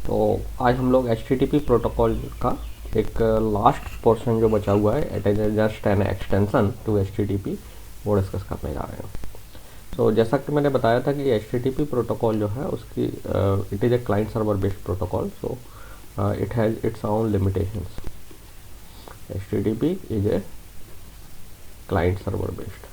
तो आज हम लोग HTTP प्रोटोकॉल का एक लास्ट पोर्शन जो बचा हुआ है, it is just an extension to HTTP, वो डिस्कस करने जा रहे हैं। तो जैसा कि मैंने बताया था कि HTTP प्रोटोकॉल जो है उसकी it is a client server based protocol, so it has its own limitations. HTTP is a client server based.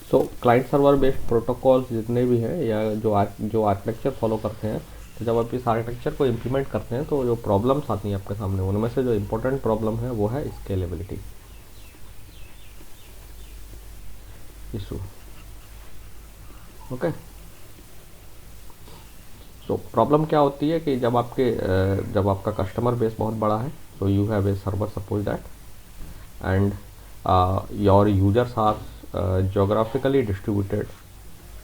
So client server based protocols जितने भी हैं या जो आर्किटेक्चर फॉलो करते हैं, तो जब आप इस आर्किटेक्चर को इम्प्लीमेंट करते हैं तो जो प्रॉब्लम्स आती हैं आपके सामने, उनमें से जो इम्पोर्टेंट प्रॉब्लम है वो है scalability issue. Okay, so problem क्या होती है कि जब आपका कस्टमर बेस बहुत बड़ा है, so you have a server suppose that, and your users are geographically distributed.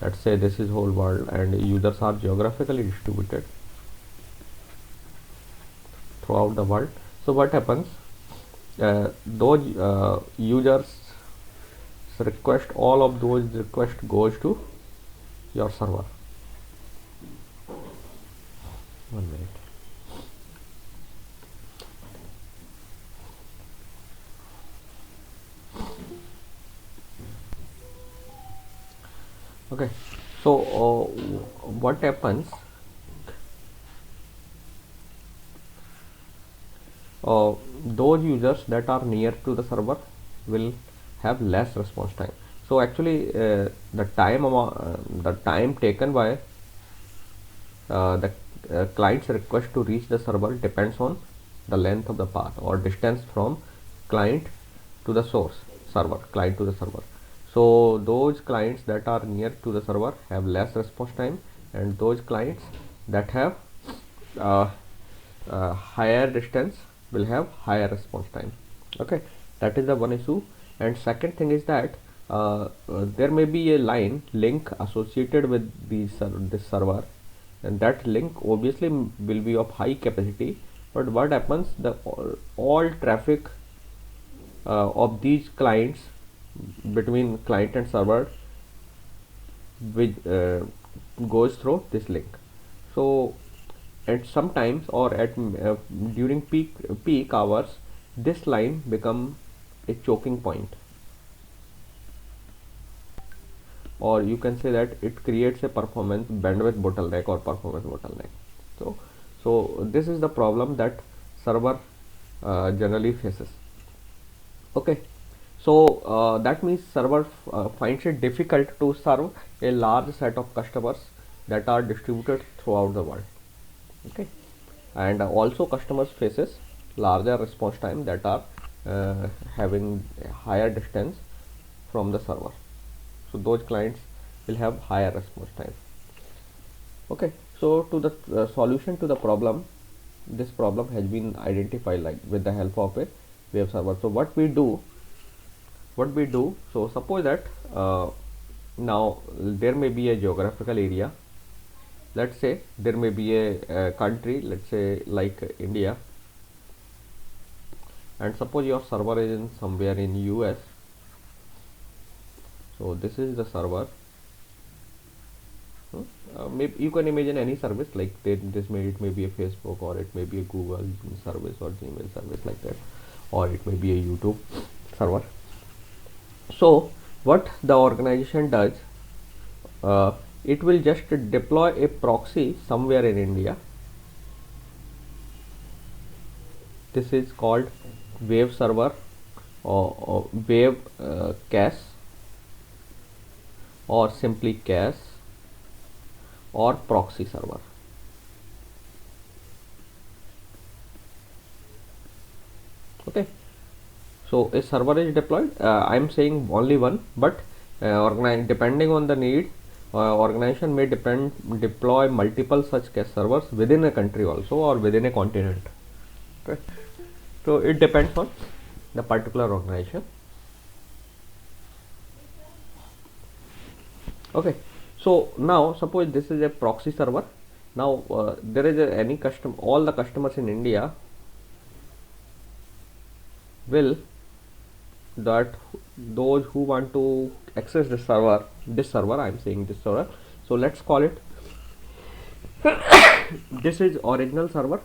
Let's say this is whole world and users are geographically distributed throughout the world. So what happens, those users request, all of those request goes to your server. One minute. Okay, so what happens, those users that are near to the server will have less response time. So actually the time taken by the client's request to reach the server depends on the length of the path or distance from client to the source server, client to the server. So those clients that are near to the server have less response time, and those clients that have uh, higher distance will have higher response time. Okay, that is the one issue. And second thing is that there may be a line link associated with this server, and that link obviously will be of high capacity. But what happens, the all traffic of these clients between client and server which goes through this link. So at sometimes or at during peak hours, this line become a choking point, or you can say that it creates a performance bandwidth bottleneck or performance bottleneck. So this is the problem that server generally faces. Okay, so that means server finds it difficult to serve a large set of customers that are distributed throughout the world. Okay, and also customers faces larger response time that are having a higher distance from the server. So those clients will have higher response time. Okay, so to the solution to the problem, this problem has been identified like with the help of a web server. So what we do, so suppose that now there may be a geographical area. Let's say there may be a country, let's say like India, and suppose your server is in somewhere in US. So this is the server. Maybe you can imagine any service like it may be a Facebook, or it may be a Google service or Gmail service like that, or it may be a YouTube server. So what the organization does, it will just deploy a proxy somewhere in India. This is called wave server or wave cache, or simply cache, or proxy server. Okay, so a server is deployed. I am saying only one, but depending on the need, organization may deploy multiple such cache servers within a country also, or within a continent. Okay, so it depends on the particular organization. Okay, so now suppose this is a proxy server. Now there is any all the customers in India will that those who want to access this server, I'm saying this server, so let's call it this is original server.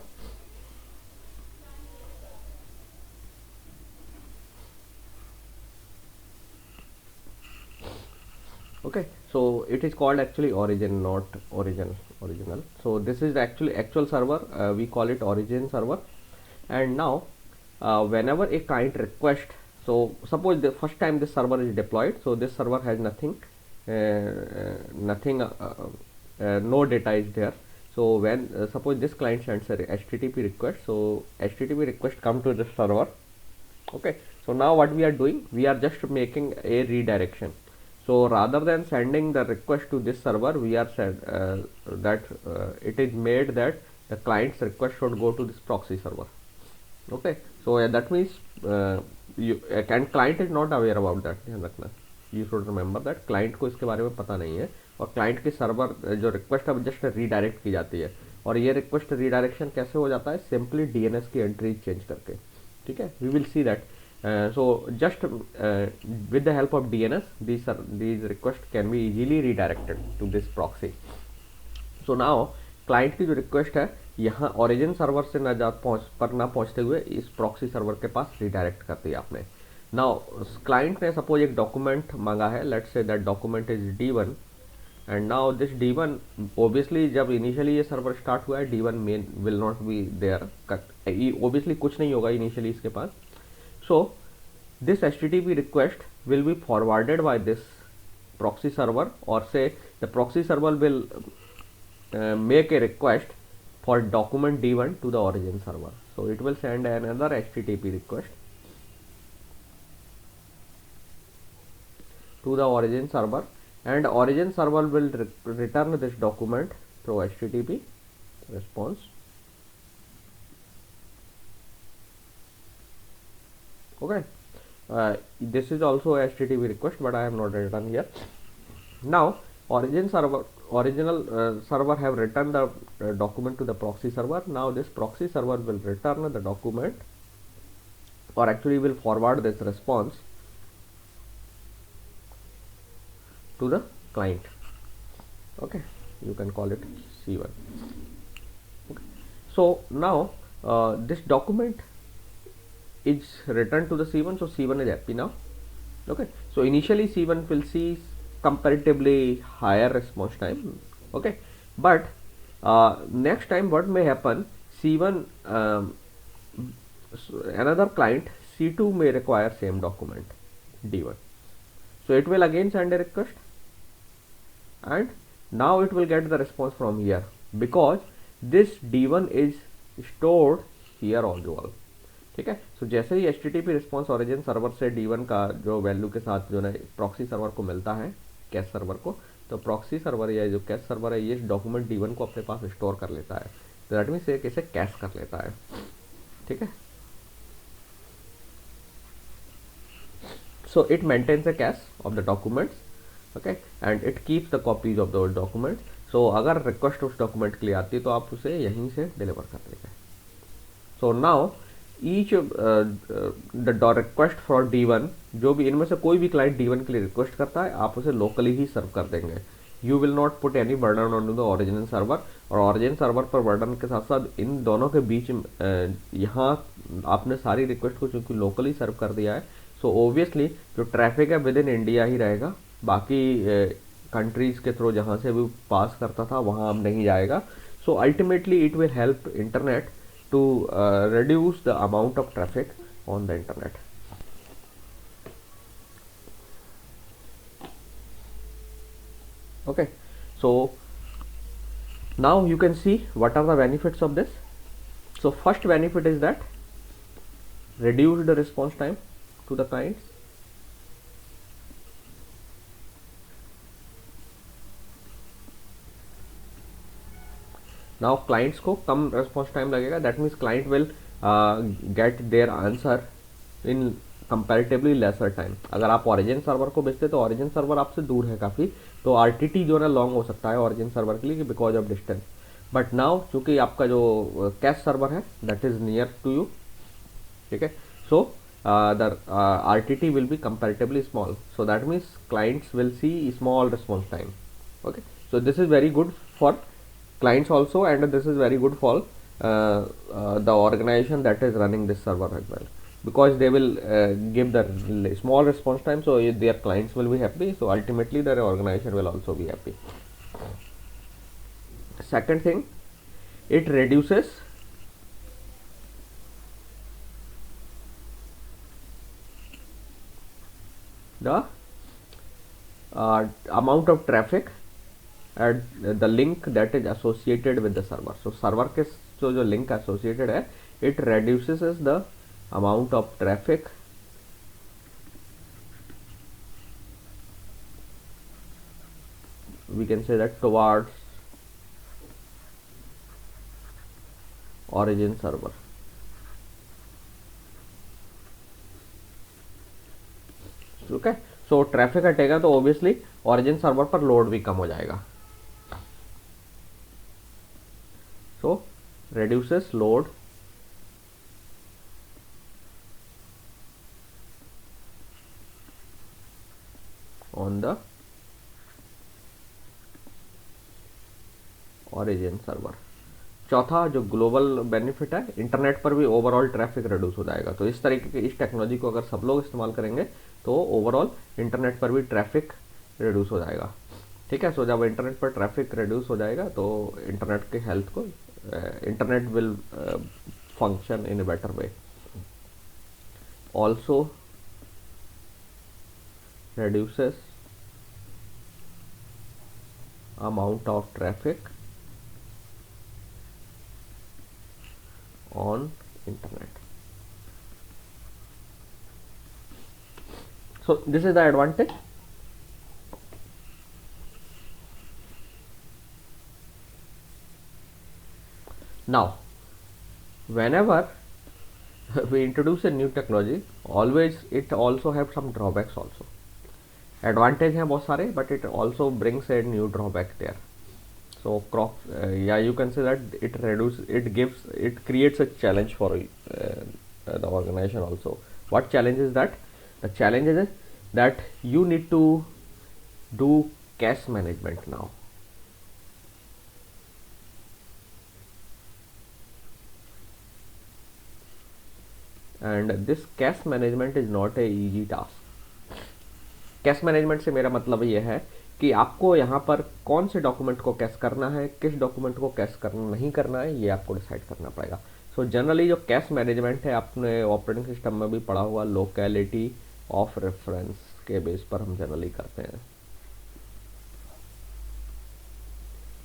Okay, so it is called actually origin, not original. So this is actually actual server, we call it origin server. And now whenever a client request, so suppose the first time this server is deployed, so this server has nothing, no data is there. So when suppose this client sends a HTTP request, so HTTP request come to this server. Okay, so now what we are doing, we are just making a redirection. So rather than sending the request to this server, we are said that it is made that the client's request should go to this proxy server. Okay, so that means you and client is not aware about that. ध्यान रखना, you should remember that client को इसके बारे में पता नहीं है, और client के सर्वर जो रिक्वेस्ट है जस्ट रीडायरेक्ट की जाती है, और ये रिक्वेस्ट रीडायरेक्शन कैसे हो जाता है, सिंपली डीएनएस की एंट्री चेंज करके. ठीक है, we will see that. So just with the help of DNS, these requests can be easily redirected to this proxy. So now client की जो रिक्वेस्ट है यहाँ ओरिजिन सर्वर से ना पहुँचते हुए इस प्रॉक्सी सर्वर के पास रिडायरेक्ट कर दिया आपने. नाउ क्लाइंट ने सपोज एक डॉक्यूमेंट मांगा है, let's say that document is D1, and now this D1 obviously जब इनिशियली ये सर्वर स्टार्ट हुआ है D1 मेन will not be there, obviously कुछ नहीं होगा इनिशियली इसके पास. So this HTTP request will be forwarded by this proxy server, or say the proxy server will make a request for document D1 to the origin server. So it will send another HTTP request to the origin server, and origin server will return this document through HTTP response. Okay, this is also a HTTP request, but I have not written here. Now original server have returned the document to the proxy server. Now this proxy server will return the document, or actually will forward this response to the client. Okay, you can call it C1. Okay. So now this document is returned to the C1, so C1 is happy now. Okay, so initially C1 will see comparatively higher response time. Okay, but next time what may happen, C1 another client C2 may require same document D1, so it will again send a request, and now it will get the response from here, because this D1 is stored here on the wall. ठीक है, सो जैसे ही HTTP response origin server से D1 का जो value के साथ जो ना प्रॉक्सी सर्वर को मिलता है, कैश सर्वर को, तो प्रॉक्सी सर्वर या जो कैश सर्वर है ये डॉक्यूमेंट D1 को अपने पास स्टोर कर लेता है. तो दैट मीन्स ये कैसे कैश कर लेता है. ठीक है, so it maintains a cache of the documents. Okay, and it keeps the copies of the documents. So अगर रिक्वेस्ट उस डॉक्यूमेंट के लिए आती है तो आप उसे यहीं से डिलीवर कर देंगे. So now each the request for D1, जो भी इनमें से कोई भी क्लाइंट D1 के लिए रिक्वेस्ट करता है आप उसे लोकली ही सर्व कर देंगे. You will not put any burden on the original server, और ओरिजिन सर्वर पर बर्डन के साथ साथ इन दोनों के बीच यहाँ आपने सारी रिक्वेस्ट को चूँकि लोकली सर्व कर दिया है, सो ओबियसली जो ट्रैफिक है विद इन इंडिया ही रहेगा, बाकी कंट्रीज के थ्रू जहाँ से भी पास करता था वहाँ अब नहीं जाएगा. So ultimately it will help internet to reduce the amount of traffic on the internet. Okay, so now you can see what are the benefits of this. So first benefit is that reduce the response time to the clients. Now clients को कम response time लगेगा, that means client will get their answer in comparatively lesser time. अगर आप origin server को भेजते तो origin server आपसे दूर है काफ़ी, तो RTT जो है लॉन्ग हो सकता है ओरिजिन सर्वर के लिए because of distance. But now चूँकि आपका जो कैश सर्वर है that is near to you. ठीक है, सो the RTT will be comparatively small. So that means clients will see small response time. Okay, so this is very good for clients also, and this is very good for the organization that is running this server as well, because they will give the small response time, so their clients will be happy, so ultimately their organization will also be happy. Second thing, it reduces the amount of traffic at the link that is associated with the server. So server के जो link associated है, it reduces the amount of traffic we can say that towards origin server. Okay, so traffic हटेगा तो obviously origin server पर load भी कम हो जाएगा. सो reduces load on the origin server. चौथा जो ग्लोबल बेनिफिट है, इंटरनेट पर भी ओवरऑल ट्रैफिक रिड्यूस हो जाएगा. तो इस तरीके की इस टेक्नोलॉजी को अगर सब लोग इस्तेमाल करेंगे तो ओवरऑल इंटरनेट पर भी ट्रैफिक रिड्यूस हो जाएगा. ठीक है, सो जब इंटरनेट पर ट्रैफिक रिड्यूस हो जाएगा तो इंटरनेट के हेल्थ को internet will function in a better way. Also reduces amount of traffic on internet. So this is the advantage. Now whenever we introduce a new technology, always it also have some drawbacks also. Advantage हैं बहुत सारे, but it also brings a new drawback there. So या you can say that it creates a challenge for the organization also. What challenge is that? The challenge is that you need to do cache management now. And this cache management is not a easy task. Cache management से मेरा मतलब ये है कि आपको यहाँ पर कौन से डॉक्यूमेंट को कैश करना है, किस डॉक्यूमेंट को कैश करना नहीं करना है, ये आपको डिसाइड करना पड़ेगा. सो जनरली जो कैश मैनेजमेंट है, आपने ऑपरेटिंग सिस्टम में भी पढ़ा हुआ, लोकेलिटी ऑफ रेफरेंस के बेस पर हम जनरली करते हैं.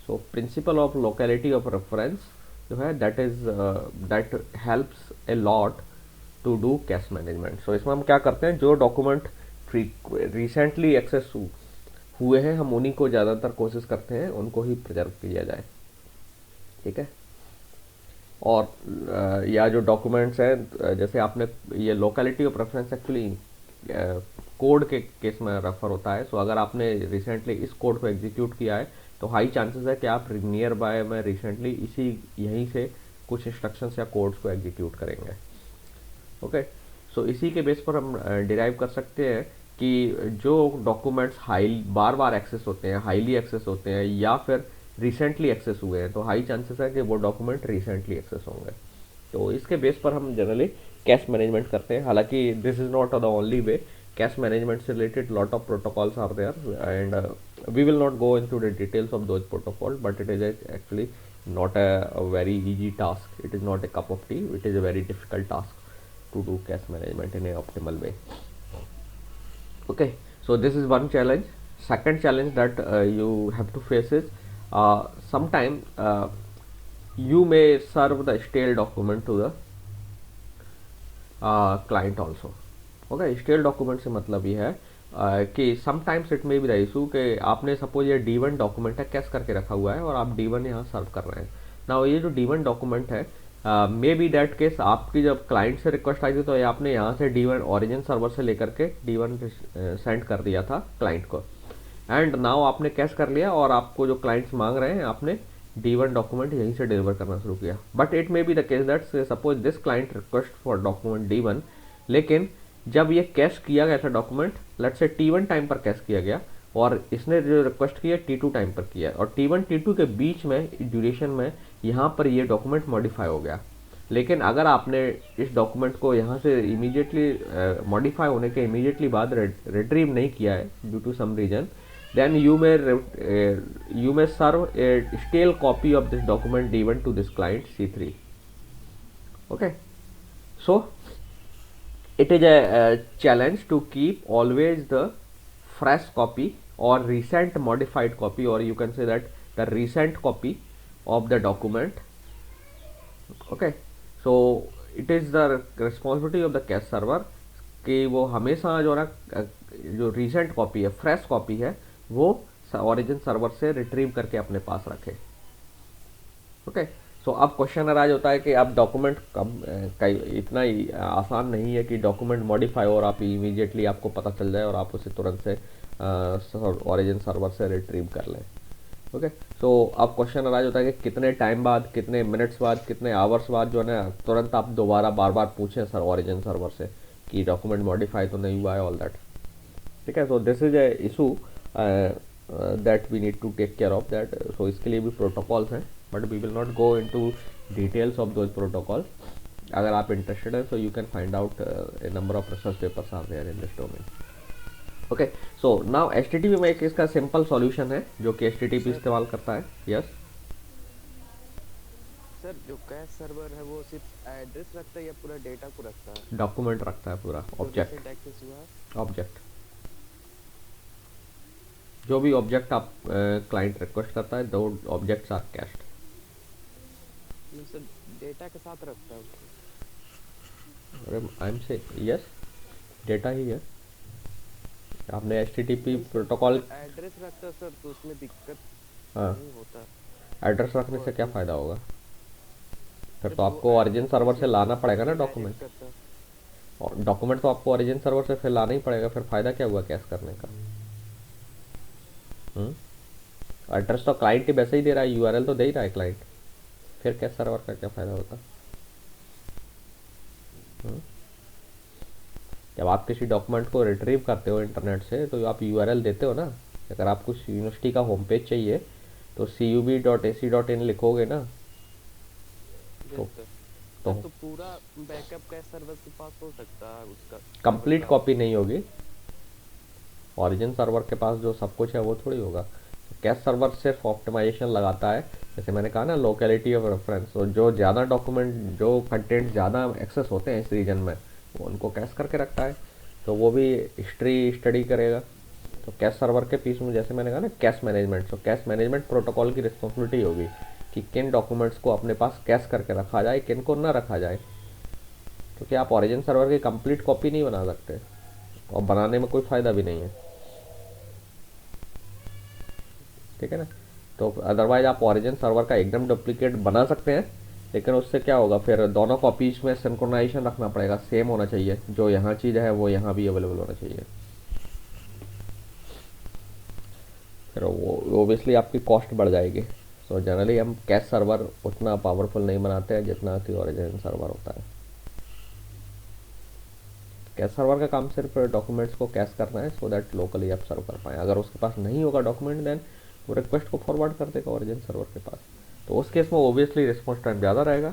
So principle of locality of reference जो है that helps a lot to do cache management. So इसमें हम क्या करते हैं, जो डॉक्यूमेंट रिसेंटली एक्सेस हुए हैं हम उन्हीं को ज़्यादातर कोशिश करते हैं उनको ही प्रिजर्व किया जाए. ठीक है, और या जो डॉक्यूमेंट्स हैं, जैसे आपने ये locality of reference actually code के केस में रेफर होता है. सो अगर आपने रिसेंटली इस कोड को एग्जीक्यूट किया है तो हाई चांसेस है कि आप नियर बाय में रिसेंटली यहीं से कुछ इंस्ट्रक्शंस या कोड्स को एग्जीक्यूट करेंगे. ओके, सो इसी के बेस पर हम डिराइव कर सकते हैं कि जो डॉक्यूमेंट्स बार बार एक्सेस होते हैं, हाईली एक्सेस होते हैं, या फिर रिसेंटली एक्सेस हुए हैं, तो हाई चांसेस है कि वो डॉक्यूमेंट रिसेंटली एक्सेस होंगे. तो इसके बेस पर हम जनरली कैश मैनेजमेंट करते हैं. हालांकि this is not the only way. Cache management से related lot of protocols are there and we will not go into the details of those protocol, but it is actually not a very easy task. It is not a cup of tea. It is a very difficult task to do cash management in a optimal way. Okay, so this is one challenge. Second challenge that you have to face is sometime you may serve the stale document to the client also. Okay, stale document से मतलब ये है कि sometimes it may be the issue कि आपने suppose ये D1 document है cash करके रखा हुआ है और आप D1 यहाँ सर्व कर रहे हैं. ना ये जो D1 डॉक्यूमेंट है मे बी दैट केस आपकी जब क्लाइंट से रिक्वेस्ट आई थी तो ये आपने यहाँ से D1 ओरिजिन सर्वर से लेकर के D1 सेंड कर दिया था क्लाइंट को, एंड नाउ आपने कैश कर लिया और आपको जो क्लाइंट्स मांग रहे हैं आपने D1 डॉक्यूमेंट यहीं से डिलीवर करना शुरू किया. But it may be the case that suppose this client request for document D1 लेकिन जब ये कैश किया गया था document, let's say T1 time पर कैश किया गया और इसने जो रिक्वेस्ट किया T2 टाइम पर किया, और T1 T2 के बीच में ड्यूरेशन में यहाँ पर ये डॉक्यूमेंट मॉडिफाई हो गया। लेकिन अगर आपने इस डॉक्यूमेंट को यहाँ से इमीडिएटली मॉडिफाई होने के इमीडिएटली बाद रिट्रीव नहीं किया है due to some reason, then you may serve a stale copy of this document D1 to this client C3. Okay, so it is a challenge to keep always the fresh copy or recent modified copy, or you can say that the recent copy of the document. Okay, so it is the responsibility of the cache server कि वो हमेशा जो ना जो recent copy है, fresh copy है, वो origin server से रिट्रीव करके अपने पास रखे। ओके, सो अब क्वेश्चन अराइज होता है कि अब डॉक्यूमेंट इतना ही आसान नहीं है कि डॉक्यूमेंट मॉडिफाई और आप इमीडिएटली आपको पता चल जाए और आप उसे तुरंत से ओरिजिन सर्वर से रिट्रीव कर लें। ओके, सो अब क्वेश्चन अराइज होता है कि कितने टाइम बाद, कितने मिनट्स बाद, कितने आवर्स बाद जो है ना तुरंत आप दोबारा बार बार पूछें सर ओरिजिन सर्वर से कि डॉक्यूमेंट मॉडिफाई तो नहीं हुआ है, ऑल दैट। ठीक है, so this is a issue that we need to take care of that. So इसके लिए भी प्रोटोकॉल्स हैं, but we will not go into details of those protocol. अगर आप इंटरेस्टेड हैं, so you can find out a number of research papers are there in this domain. Okay, so now HTTP में एक इसका simple solution है जो कि HTTP इस्तेमाल करता है। यस सर, जो कैश सर्वर है वो सिर्फ एड्रेस रखता है या पूरा डेटा को रखता है? डॉक्यूमेंट रखता है, पूरा ऑब्जेक्ट। एक्सेस हुआ ऑब्जेक्ट, जो भी ऑब्जेक्ट आप क्लाइंट रिक्वेस्ट करता है, दो objects are cached. Sir data के साथ रखता है उसको? अरे I am say yes, data ही है। आपने HTTP प्रोटोकॉल एड्रेस रखता है सर, तो उसमें दिक्कत हाँ, नहीं होता। एड्रेस रखने से क्या फ़ायदा होगा? फिर तो आपको ओरिजिन सर्वर से लाना पड़ेगा ना डॉक्यूमेंट, और डॉक्यूमेंट तो आपको ओरिजिन सर्वर से फिर लाना ही पड़ेगा। फिर फ़ायदा क्या हुआ कैश करने का? एड्रेस तो क्लाइंट ही वैसे ही दे रहा है, URL तो दे ही रहा है क्लाइंट, फिर कैश सर्वर का क्या फ़ायदा होता? जब आप किसी डॉक्यूमेंट को रिट्रीव करते हो इंटरनेट से तो आप URL देते हो ना। अगर आपको यूनिवर्सिटी का होम पेज चाहिए तो cub.ac.in लिखोगे ना, तो पूरा बैकअप कैश सर्वर के पास हो सकता है, उसका कंप्लीट कॉपी नहीं होगी। ओरिजिन सर्वर के पास जो सब कुछ है वो थोड़ी होगा। कैश सर्वर सिर्फ ऑप्टिमाइजेशन लगाता है, जैसे मैंने कहा ना, लोकेलिटी ऑफ रेफरेंस। तो जो ज़्यादा डॉक्यूमेंट, जो कंटेंट ज़्यादा एक्सेस होते हैं इस रीजन में, वो उनको कैश करके रखता है, तो वो भी हिस्ट्री स्टडी करेगा। तो कैश सर्वर के पीस में जैसे मैंने कहा ना, कैश मैनेजमेंट, तो कैश मैनेजमेंट प्रोटोकॉल की रिस्पॉन्सिबिलिटी होगी कि किन डॉक्यूमेंट्स को अपने पास कैश करके रखा जाए, किन को ना रखा जाए, क्योंकि आप ओरिजिन सर्वर की कंप्लीट कॉपी नहीं बना सकते और बनाने में कोई फ़ायदा भी नहीं है। ठीक है ना, तो अदरवाइज आप ओरिजिन सर्वर का एकदम डुप्लीकेट बना सकते हैं, लेकिन उससे क्या होगा, फिर दोनों कॉपीज में सिंक्रोनाइजेशन रखना पड़ेगा, सेम होना चाहिए, जो यहाँ चीज़ है वो यहाँ भी अवेलेबल होना चाहिए। फिर वो ओबियसली आपकी कॉस्ट बढ़ जाएगी। सो जनरली हम कैश सर्वर उतना पावरफुल नहीं बनाते हैं जितना कि ओरिजिन सर्वर होता है। कैश सर्वर का काम सिर्फ डॉक्यूमेंट्स को कैश करना है, सो दैट लोकली आप सर्व कर पाएँ। अगर उसके पास नहीं होगा डॉक्यूमेंट, देन वो रिक्वेस्ट को फॉरवर्ड कर देगा ओरिजिन सर्वर के पास। तो उस केस में ओबियसली रिस्पॉन्स टाइम ज़्यादा रहेगा,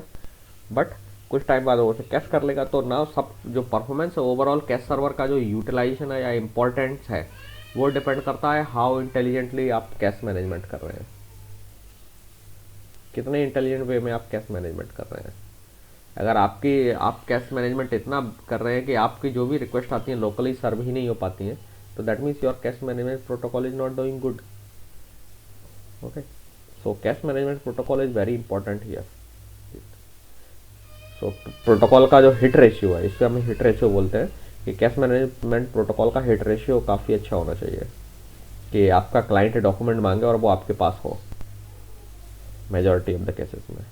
बट कुछ टाइम बाद वो उसे कैश कर लेगा। तो ना सब जो परफॉर्मेंस है ओवरऑल कैश सर्वर का, जो यूटिलाइजेशन है या इम्पोर्टेंस है, वो डिपेंड करता है हाउ इंटेलिजेंटली आप कैश मैनेजमेंट कर रहे हैं, कितने इंटेलिजेंट वे में आप कैश मैनेजमेंट कर रहे हैं। अगर आप कैश मैनेजमेंट इतना कर रहे हैं कि आपकी जो भी रिक्वेस्ट आती हैं लोकली सर्व ही नहीं हो पाती हैं, तो that means your cash management protocol is not doing good. Okay, so cash management protocol is very important here. So protocol का जो हिट रेशियो है, इससे हम हिट रेशियो बोलते हैं कि कैश मैनेजमेंट प्रोटोकॉल का हिट रेशियो काफ़ी अच्छा होना चाहिए कि आपका क्लाइंट डॉक्यूमेंट मांगे और वो आपके पास हो, मेजॉरिटी ऑफ द केसेस में।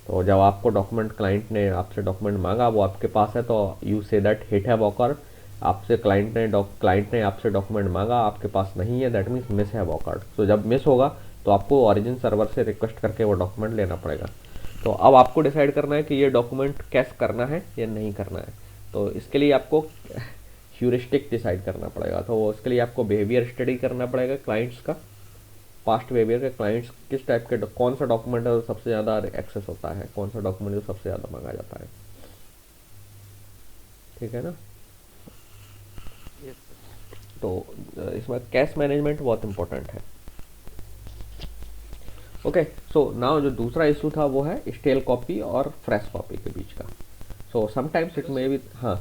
तो जब आपको डॉक्यूमेंट, क्लाइंट ने आपसे डॉक्यूमेंट मांगा, वो आपके पास है, तो you say that hit have awkward. आपसे क्लाइंट ने आपसे डॉक्यूमेंट मांगा, आपके पास नहीं है, that means miss have awkward. तो जब मिस होगा तो आपको ओरिजिन सर्वर से रिक्वेस्ट करके वो डॉक्यूमेंट लेना पड़ेगा। तो अब आपको डिसाइड करना है कि ये डॉक्यूमेंट कैश करना है या नहीं करना है। तो इसके लिए आपको ह्यूरिस्टिक डिसाइड करना पड़ेगा। तो उसके लिए आपको बिहेवियर स्टडी करना पड़ेगा क्लाइंट्स का, पास्ट बिहेवियर के, क्लाइंट्स किस टाइप के, कौन सा डॉक्यूमेंट है जो सबसे ज़्यादा एक्सेस होता है, कौन सा डॉक्यूमेंट जो सबसे ज़्यादा मांगा जाता है। ठीक है ना। Yes sir. तो इसमें कैश मैनेजमेंट बहुत इंपॉर्टेंट है। ओके, सो नाउ जो दूसरा इशू था वो है स्टेल कॉपी और फ्रेश कॉपी के बीच का। So sometimes it hello may sir. बी, हाँ।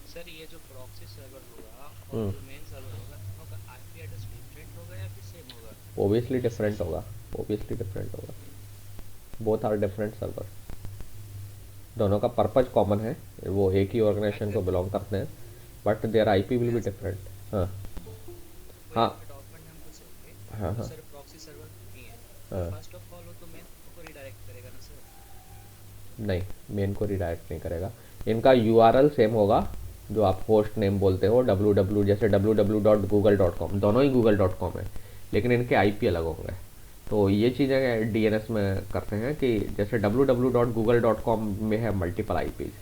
सर ये जो प्रॉक्सी सर्वर होगा और हम्म, जो मेन सर्वर होगा, दोनों का आईपी एड्रेस डिफरेंट होगा या फिर सेम होगा? ओबियसली जैसे डिफरेंट होगा, ओबियसली डिफरेंट होगा। बोथ आर डिफरेंट सर्वर, दोनों का पर्पज कॉमन है, वो एक ही ऑर्गेनाइजेशन को अगर बिलोंग करते हैं, but their IP will be as different. हाँ कोई हाँ अगर डॉक्यूमेंट हमको चाहिए हाँ तो हाँ सर प्रॉक्सी सर्वर नहीं है, तो हाँ। फर्स्ट ऑफ ऑल वो तो मेन को रिडायरेक्ट करेगा ना सर? नहीं, मेन को रिडायरेक्ट नहीं करेगा। इनका यूआरएल सेम होगा, जो आप होस्ट नेम बोलते हो, www, जैसे www.google.com, दोनों ही google.com है, लेकिन इनके आईपी अलग होंगे। तो ये चीज़ें डीएनएस में करते हैं कि जैसे www.google.com में है मल्टीपल आईपी।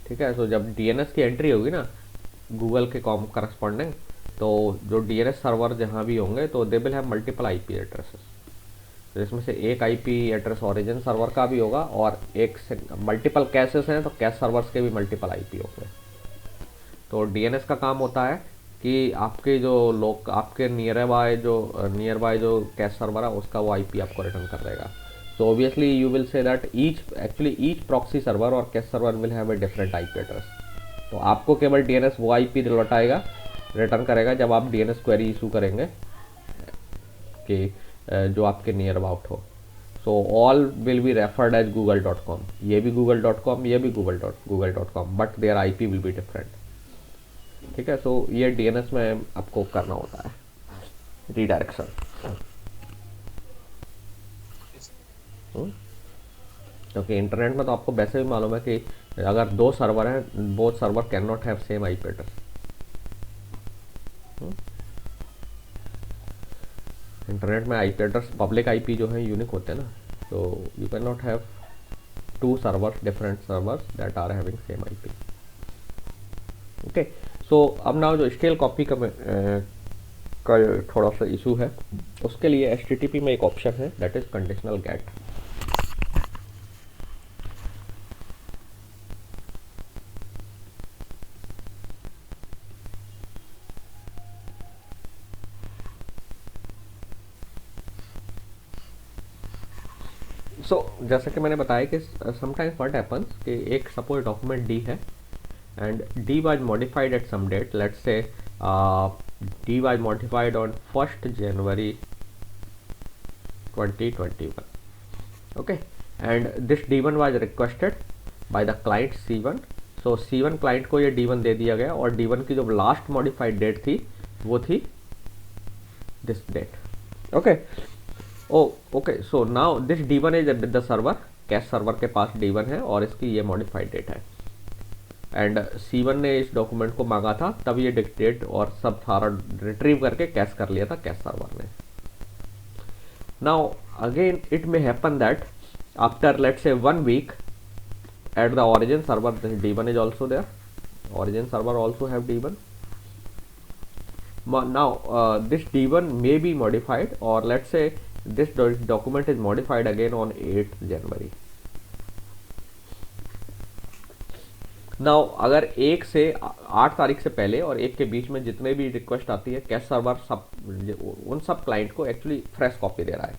ठीक है, तो जब डीएनएस की एंट्री होगी ना गूगल के कॉम करस्पॉन्डिंग, तो जो डीएनएस सर्वर जहाँ भी होंगे तो they will have multiple IP addresses. तो इसमें से एक आईपी एड्रेस ओरिजिन सर्वर का भी होगा, और एक से मल्टीपल कैशेस हैं तो कैश सर्वर्स के भी मल्टीपल आईपी होंगे। तो डीएनएस का काम होता है कि आपके जो लोग, आपके नियर बाय जो कैश सर्वर है उसका वो आईपी आपको रिटर्न कर देगा। So obviously you will say that each proxy server और cache server will have a different IP address. तो आपको केवल डीएनएस वो आईपी लौटाएगा, रिटर्न करेगा जब आप डीएनएस क्वेरी इशू करेंगे कि जो आपके नियर अबाउट हो। So all will be referred as google.com, ये भी google.com, ये भी google.com, but their IP will be different. ठीक है, सो ये डीएनएस में आपको करना होता है रीडायरेक्शन। क्योंकि इंटरनेट में तो आपको वैसे भी मालूम है कि अगर दो सर्वर हैं, both server can not have same IP address. Internet में आईपी एड्रेस, पब्लिक आईपी जो है यूनिक होते हैं ना, तो you can not have two servers, different servers that are having same IP. Okay, so अब ना जो स्टेल कॉपी का थोड़ा सा इशू है, उसके लिए एचटीटीपी में एक ऑप्शन है दैट इज कंडीशनल गेट। जैसा कि मैंने बताया कि समटाइम्स व्हाट हैपन्स कि एक सपोज डॉक्यूमेंट डी है and D was modified at some date, let's say D was modified on 1st January 2021, okay, and this D1 was requested by the client C1। so C1 client को ये D1 दे दिया गया, और D1 की जो last modified date थी वो थी this date. Okay, okay, so now this D1 is with the server, cache server के पास D1 है और इसकी ये मॉडिफाइड डेट है, एंड C1 ने इस डॉक्यूमेंट को मांगा था, तब ये डेट और सब सारा रिट्रीव करके कैश कर लिया था कैश सर्वर ने। Now again it may happen that after let's say 1 week at the origin server D1 is also there, origin server also have D1। now this D1 may be modified, or let's say this document is modified again on 8th January। Now अगर 1 से 8 तारीख से पहले और 1 के बीच में जितने भी रिक्वेस्ट आती है, कैश सर्वर सब उन सब क्लाइंट को एक्चुअली फ्रेश कॉपी दे रहा है।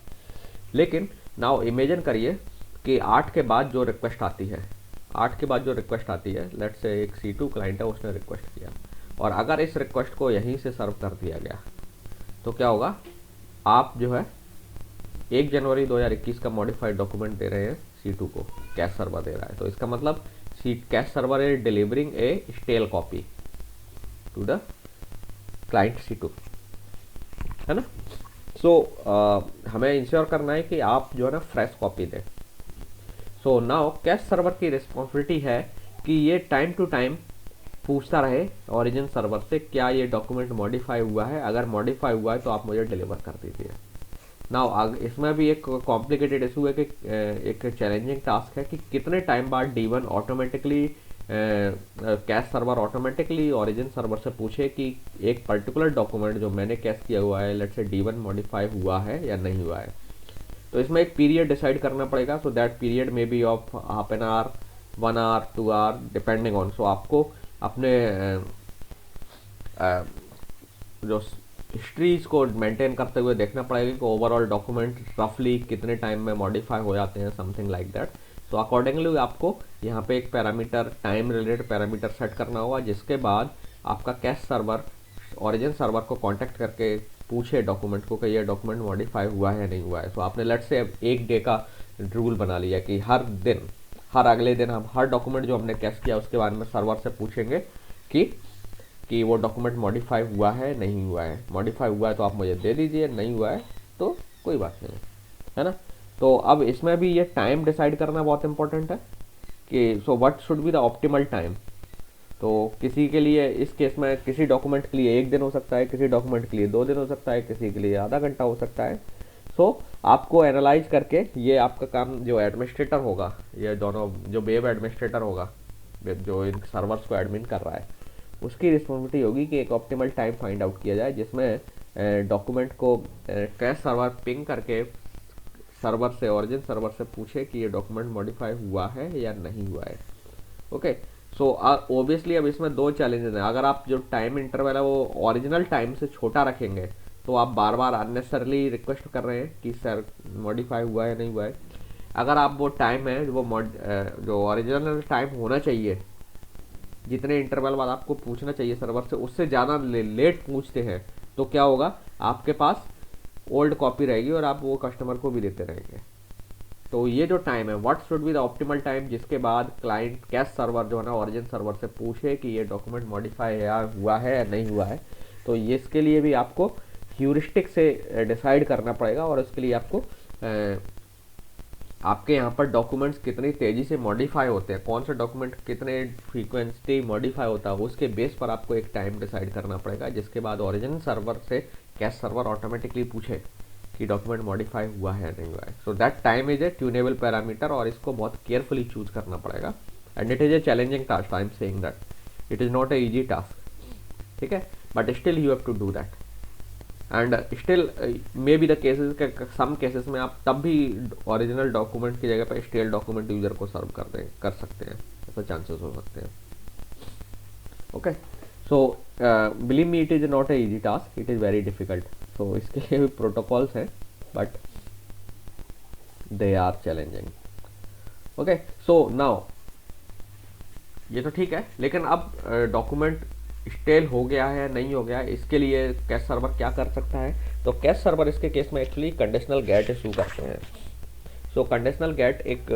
लेकिन नाउ इमेजिन करिए कि 8 के बाद जो रिक्वेस्ट आती है, 8 के बाद जो रिक्वेस्ट आती है, लेट्स से एक C2 क्लाइंट है, उसने रिक्वेस्ट किया, और अगर इस रिक्वेस्ट को यहीं से सर्व कर दिया गया तो क्या होगा, आप जो है 1 जनवरी 2021 का मॉडिफाइड डॉक्यूमेंट दे रहे हैं C2 को, कैश सर्वर दे रहा है, तो इसका मतलब cash server is delivering a stale copy to the client C2, है ना। सो हमें इंश्योर करना है कि आप जो है ना फ्रेश कॉपी दें। सो नाउ कैश सर्वर की रिस्पॉन्सिबिलिटी है कि ये टाइम टू टाइम पूछता रहे ओरिजिन सर्वर से क्या ये डॉक्यूमेंट मॉडिफाई हुआ है, अगर मॉडिफाई हुआ है तो आप मुझे डिलीवर कर दीजिए। नाउ इसमें भी एक कॉम्प्लिकेटेड इशू है कि एक चैलेंजिंग टास्क है कि कितने टाइम बाद D1 automatically cash server automatically origin server से पूछे कि एक पर्टिकुलर डॉक्यूमेंट जो मैंने कैश किया हुआ है लेट्स से D1 मॉडिफाई हुआ है या नहीं हुआ है। तो इसमें एक पीरियड डिसाइड करना पड़ेगा। सो दैट पीरियड में be of half an hour, 1 hour, 2 hour depending on. So आपको अपने जो हिस्ट्रीज को मेंटेन करते हुए देखना पड़ेगा कि ओवरऑल डॉक्यूमेंट रफली कितने टाइम में मॉडिफाई हो जाते हैं, समथिंग लाइक दैट। तो अकॉर्डिंगली आपको यहाँ पे एक parameter, time related parameter set करना होगा, जिसके बाद आपका कैश सर्वर ओरिजिन सर्वर को कांटेक्ट करके पूछे डॉक्यूमेंट को कि ये डॉक्यूमेंट मॉडिफाई हुआ है नहीं हुआ है। तो आपने लेट्स से एक डे का रूल बना लिया कि हर दिन, हर अगले दिन हम हर डॉक्यूमेंट जो हमने कैश किया उसके बारे में सर्वर से पूछेंगे कि वो डॉक्यूमेंट मॉडिफाई हुआ है नहीं हुआ है। मॉडिफाई हुआ है तो आप मुझे दे दीजिए, नहीं हुआ है तो कोई बात नहीं, है ना। तो अब इसमें भी ये टाइम डिसाइड करना बहुत इंपॉर्टेंट है कि so what should be the optimal time. तो किसी के लिए इस केस में किसी डॉक्यूमेंट के लिए 1 दिन हो सकता है, किसी डॉक्यूमेंट के लिए 2 दिन हो सकता है, किसी के लिए आधा घंटा हो सकता है। सो आपको एनालाइज करके ये आपका काम, जो एडमिनिस्ट्रेटर होगा, ये दोनों जो वेब एडमिनिस्ट्रेटर होगा जो इन सर्वर्स को एडमिन कर रहा है, उसकी रिस्पॉन्सिबिलिटी होगी कि एक ऑप्टिमल टाइम फाइंड आउट किया जाए जिसमें डॉक्यूमेंट को कैश सर्वर पिंग करके सर्वर से, ओरिजिन सर्वर से पूछे कि ये डॉक्यूमेंट मॉडिफाई हुआ है या नहीं हुआ है। ओके, सो ऑब्वियसली अब इसमें 2 चैलेंजेस हैं। अगर आप जो टाइम इंटरवल है वो ओरिजिनल टाइम से छोटा रखेंगे तो आप बार बार अननेसेसरली रिक्वेस्ट कर रहे हैं कि सर मॉडिफाई हुआ है नहीं हुआ है। अगर आप वो टाइम है वो जो ओरिजिनल टाइम होना चाहिए, जितने इंटरवल बाद आपको पूछना चाहिए सर्वर से, उससे ज़्यादा लेट पूछते हैं तो क्या होगा, आपके पास ओल्ड कॉपी रहेगी और आप वो कस्टमर को भी देते रहेंगे। तो ये जो टाइम है, what should be the optimal time, जिसके बाद क्लाइंट कैश सर्वर जो है ना ओरिजिन सर्वर से पूछे कि ये डॉक्यूमेंट मॉडिफाई हुआ है या नहीं हुआ है। तो ये इसके लिए भी आपको ह्यूरिस्टिक से डिसाइड करना पड़ेगा और इसके लिए आपको आपके यहाँ पर डॉक्यूमेंट्स कितनी तेज़ी से मॉडिफाई होते हैं, कौन सा डॉक्यूमेंट कितने फ्रीक्वेंसी मॉडिफाई होता है, उसके बेस पर आपको एक टाइम डिसाइड करना पड़ेगा, जिसके बाद ओरिजिन सर्वर से कैश सर्वर ऑटोमेटिकली पूछे कि डॉक्यूमेंट मॉडिफाई हुआ है नहीं हुआ है। So that time is a tunable parameter और इसको बहुत केयरफुली चूज करना पड़ेगा and it is a challenging task. I am saying that it is not a easy task, ठीक है, but still you have to do that and still may be the cases, some cases में आप तब भी original document की जगह पर stele document user को सर्व कर सकते हैं, ऐसा चांसेस हो सकते हैं। Okay, so believe me it is not a easy task, it is very difficult. तो इसके लिए भी प्रोटोकॉल्स हैं but they are challenging. Okay, so now ये तो ठीक है, लेकिन अब डॉक्यूमेंट स्टेल हो गया है नहीं हो गया है, इसके लिए कैश सर्वर क्या कर सकता है। तो कैश सर्वर इसके केस में एक्चुअली कंडीशनल गेट इशू करते हैं। सो कंडीशनल गेट एक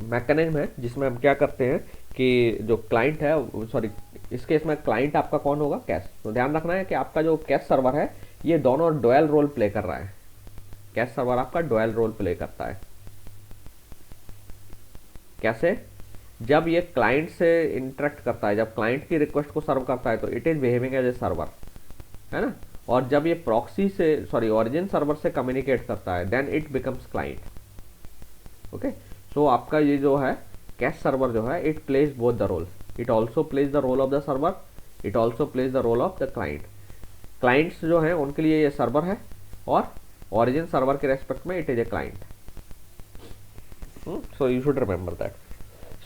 मैकेनिज्म है जिसमें हम क्या करते हैं कि जो क्लाइंट है, सॉरी इस केस में क्लाइंट आपका कौन होगा, कैश। तो ध्यान रखना है कि आपका जो कैश सर्वर है ये दोनों डुअल रोल प्ले कर रहा है। कैश सर्वर आपका डुअल रोल प्ले करता है। कैसे? जब ये क्लाइंट से इंटरेक्ट करता है, जब क्लाइंट की रिक्वेस्ट को सर्व करता है तो it is behaving as a server, है ना। और जब ये प्रॉक्सी से, सॉरी ओरिजिन सर्वर से कम्युनिकेट करता है then it becomes client. Okay, so आपका ये जो है कैश सर्वर जो है it plays both the role, it also plays the role of the server, it also plays the role of the client. Clients जो है उनके लिए ये सर्वर है और ओरिजिन सर्वर के रेस्पेक्ट में it is a client. So you should remember that.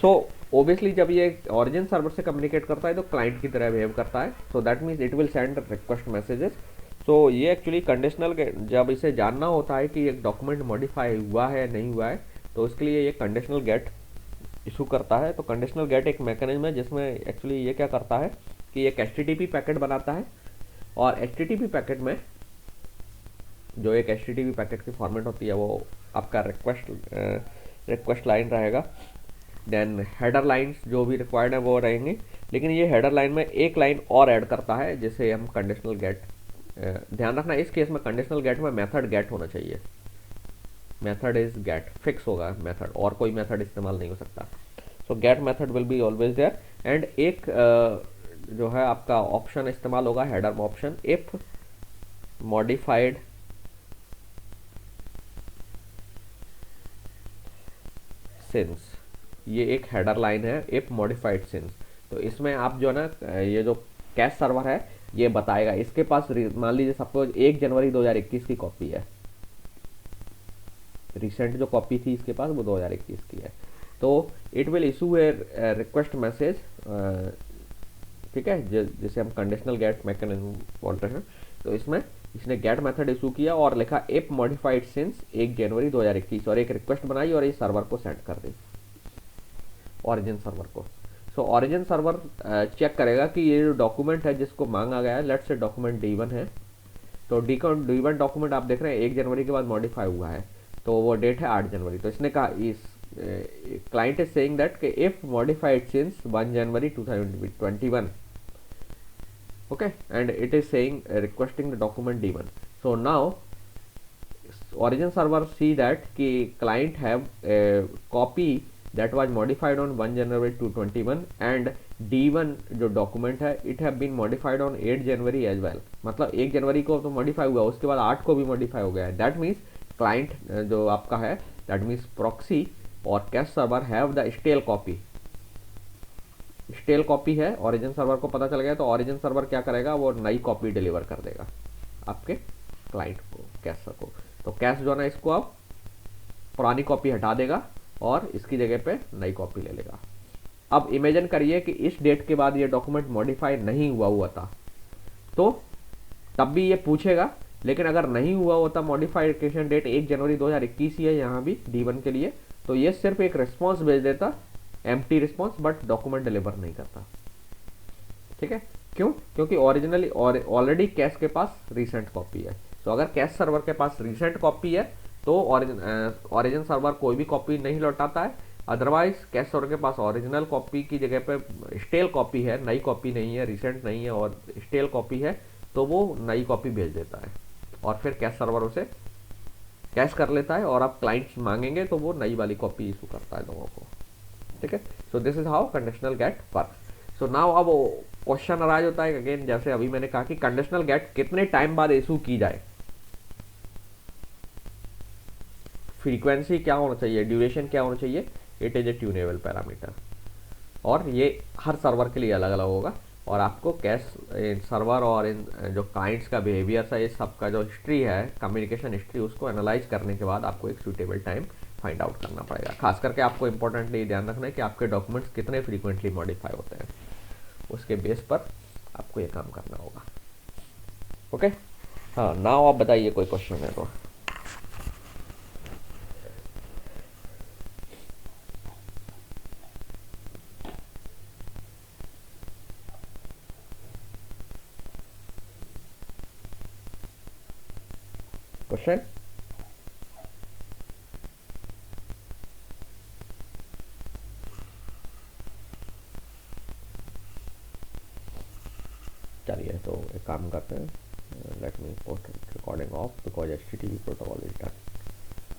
So obviously जब ये ओरिजिन सर्वर से कम्युनिकेट करता है तो क्लाइंट की तरह बिहेव करता है, so that means it will send request messages. So ये एक्चुअली कंडीशनल, जब इसे जानना होता है कि एक डॉक्यूमेंट मॉडिफाई हुआ है नहीं हुआ है तो उसके लिए ये कंडीशनल गेट इशू करता है। तो कंडीशनल गेट एक मैकेनिज्म है जिसमें एक्चुअली ये क्या करता है कि एक HTTP पैकेट बनाता है और HTTP पैकेट में जो एक HTTP पैकेट की फॉर्मेट होती है वो आपका रिक्वेस्ट लाइन रहेगा, देन हेडर लाइंस जो भी रिक्वायर्ड है वो रहेंगे, लेकिन ये हेडर लाइन में एक लाइन और ऐड करता है जिसे हम कंडीशनल गेट, ध्यान रखना इस केस में कंडीशनल गेट में मेथड गेट होना चाहिए। मेथड इज गेट, फिक्स होगा मेथड, और कोई मेथड इस्तेमाल नहीं हो सकता। So get method will be always there and एक जो है आपका ऑप्शन इस्तेमाल होगा, header option, if modified since, ये एक हेडर लाइन है, इफ मॉडिफाइड सिंस। तो इसमें आप जो है ना ये जो कैश सर्वर है ये बताएगा, इसके पास मान लीजिए सपोज 1 जनवरी 2021 की कॉपी है, रिसेंट जो कॉपी थी इसके पास वो 2021 की है, तो it will issue A request message, ठीक है, जिसे हम कंडीशनल गेट मैकेनिज्म बोलते हैं। तो इसमें इसने गेट मेथड इशू किया और लिखा इफ मॉडिफाइड सिंस 1 जनवरी 2021 और एक रिक्वेस्ट बनाई और ये सर्वर को सेंड कर दी, ओरिजिन सर्वर को। सो ओरिजिन सर्वर चेक करेगा कि ये जो डॉक्यूमेंट है जिसको मांगा गया है, लेट्स से डॉक्यूमेंट D1 है, तो D1 डॉक्यूमेंट आप देख रहे हैं 1 जनवरी के बाद मॉडिफाई हुआ है, तो वो डेट है 8 जनवरी। तो इसने कहा इस क्लाइंट इज सेइंग दैट कि if modified since 1 January 2021, okay, and it is saying requesting the document D1. So now origin server see that कि client have a copy that was modified on 1 January 2021 and D1 जो document है it have been modified on 8 January as well। मतलब 1 जनवरी को तो modify हुआ, उसके बाद 8 को भी modify हो गया है। That means client जो आपका है that means proxy और cache server have the stale copy, stale copy है, ओरिजिन सर्वर को पता चल गया, तो ओरिजिन सर्वर क्या करेगा, वो नई कॉपी डिलीवर कर देगा आपके क्लाइंट को, कैशर को। तो कैश जो है ना इसको अब पुरानी कॉपी हटा देगा और इसकी जगह पे नई कॉपी ले लेगा। अब इमेजिन करिए कि इस डेट के बाद ये डॉक्यूमेंट मॉडिफाई नहीं हुआ था, तो तब भी ये पूछेगा, लेकिन अगर नहीं हुआ होता मॉडिफिकेशन डेट 1 जनवरी 2021 ही है यहाँ भी D1 के लिए, तो ये सिर्फ एक रिस्पॉन्स भेज देता, empty response, but document deliver नहीं करता। ठीक है, क्यों? क्योंकि ओरिजिनली ऑलरेडी कैश के पास रिसेंट कॉपी है। तो अगर कैश सर्वर के पास रिसेंट कॉपी है तो ओरिजिन सर्वर कोई भी कॉपी नहीं लौटाता है, अदरवाइज कैश सर्वर के पास ओरिजिनल कॉपी की जगह पे स्टेल कॉपी है, नई कॉपी नहीं है, रिसेंट नहीं है और स्टेल कॉपी है, तो वो नई कॉपी भेज देता है और फिर कैश सर्वर उसे कैश कर लेता है और आप क्लाइंट्स मांगेंगे तो वो नई वाली कॉपी इशू करता है लोगों को। ठीक है, so this is how conditional get works. So now अब क्वेश्चन अराइज होता है अगेन, जैसे अभी मैंने कहा कि कंडीशनल गेट कितने टाइम बाद इशू की जाए, फ्रीक्वेंसी क्या होना चाहिए, ड्यूरेशन क्या होना चाहिए, it is a tunable parameter और ये हर सर्वर के लिए अलग अलग होगा। और आपको कैश सर्वर और इन जो क्लाइंट्स का बिहेवियर है, इस सब का जो हिस्ट्री है, कम्युनिकेशन हिस्ट्री, उसको एनालाइज करने के बाद आपको एक सूटेबल टाइम फाइंड आउट करना पड़ेगा। खास करके आपको इंपॉर्टेंटली ध्यान रखना है कि आपके डॉक्यूमेंट्स कितने फ्रीक्वेंटली मॉडिफाई होते हैं, उसके बेस पर आपको ये काम करना होगा। ओके, हाँ, नाउ आप बताइए कोई क्वेश्चन है तो। क्वेश्चन चलिए, तो एक काम करते हैं, let me post recording of because HTTP protocol is done.